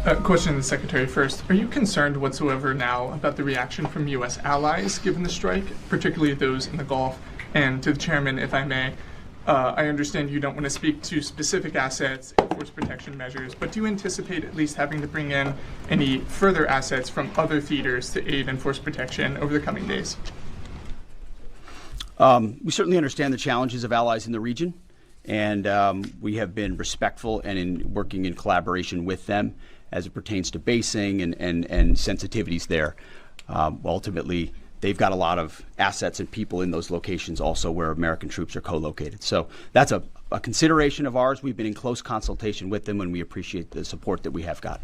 Question to the Secretary first. Are you concerned whatsoever now about the reaction from U.S. allies given the strike, particularly those in the Gulf? And to the Chairman, if I may, I understand you don't want to speak to specific assets and force protection measures, but do you anticipate at least having to bring in any further assets from other theaters to aid in force protection over the coming days? We certainly understand the challenges of allies in the region, and we have been respectful and in working in collaboration with them as it pertains to basing and sensitivities there. Ultimately, they've got a lot of assets and people in those locations also where American troops are co-located. So that's a consideration of ours. We've been in close consultation with them, and we appreciate the support that we have got.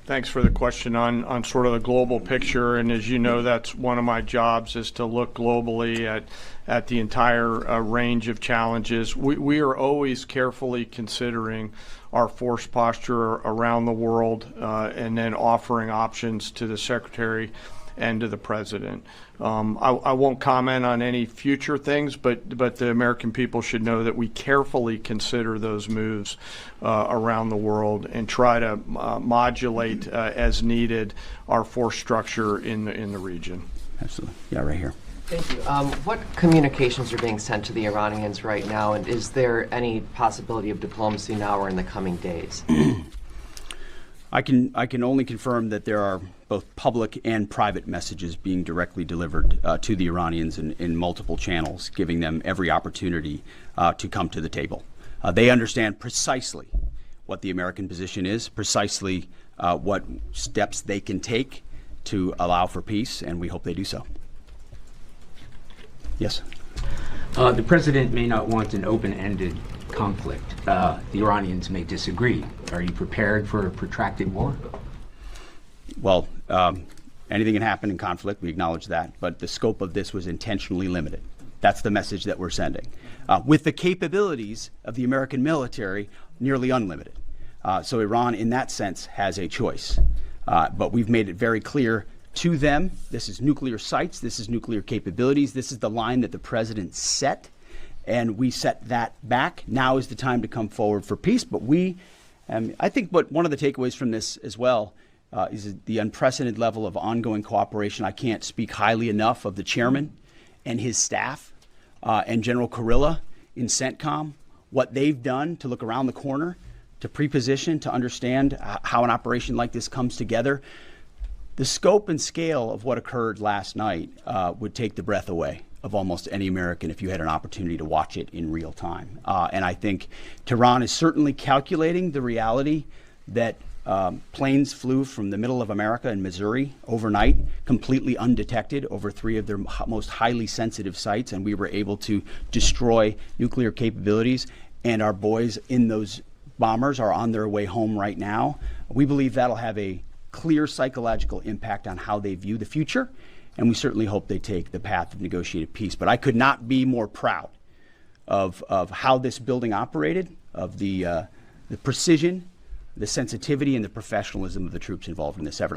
Thanks for the question on sort of the global picture. And as you know, that's one of my jobs, is to look globally at the entire range of challenges. We are always carefully considering our force posture around the world and then offering options to the Secretary and to the President. I won't comment on any future things, but the American people should know that we carefully consider those moves around the world and try to modulate as needed our force structure in the region. Absolutely. Yeah, right here. Thank you. What communications are being sent to the Iranians right now, and is there any possibility of diplomacy now or in the coming days? I can only confirm that there are both public and private messages being directly delivered to the Iranians in multiple channels, giving them every opportunity to come to the table. They understand precisely what the American position is, precisely what steps they can take to allow for peace, and we hope they do so. Yes. The President may not want an open-ended conflict. The Iranians may disagree. Are you prepared for a protracted war? Well, anything can happen in conflict. We acknowledge that. But the scope of this was intentionally limited. That's the message that we're sending. With the capabilities of the American military, nearly unlimited. So Iran, in that sense, has a choice. But we've made it very clear to them, this is nuclear sites, this is nuclear capabilities, this is the line that the President set, and we set that back. Now is the time to come forward for peace. But I think one of the takeaways from this as well is the unprecedented level of ongoing cooperation. I can't speak highly enough of the chairman and his staff and General Kurilla in CENTCOM, what they've done to look around the corner, to pre-position, to understand how an operation like this comes together. The scope and scale of what occurred last night would take the breath away of almost any American if you had an opportunity to watch it in real time. And I think Tehran is certainly calculating the reality that planes flew from the middle of America and Missouri overnight, completely undetected, over 3 of their most highly sensitive sites, and we were able to destroy nuclear capabilities. And our boys in those bombers are on their way home right now. We believe that'll have a clear psychological impact on how they view the future, and we certainly hope they take the path of negotiated peace. But I could not be more proud of how this building operated, of the precision, the sensitivity, and the professionalism of the troops involved in this effort.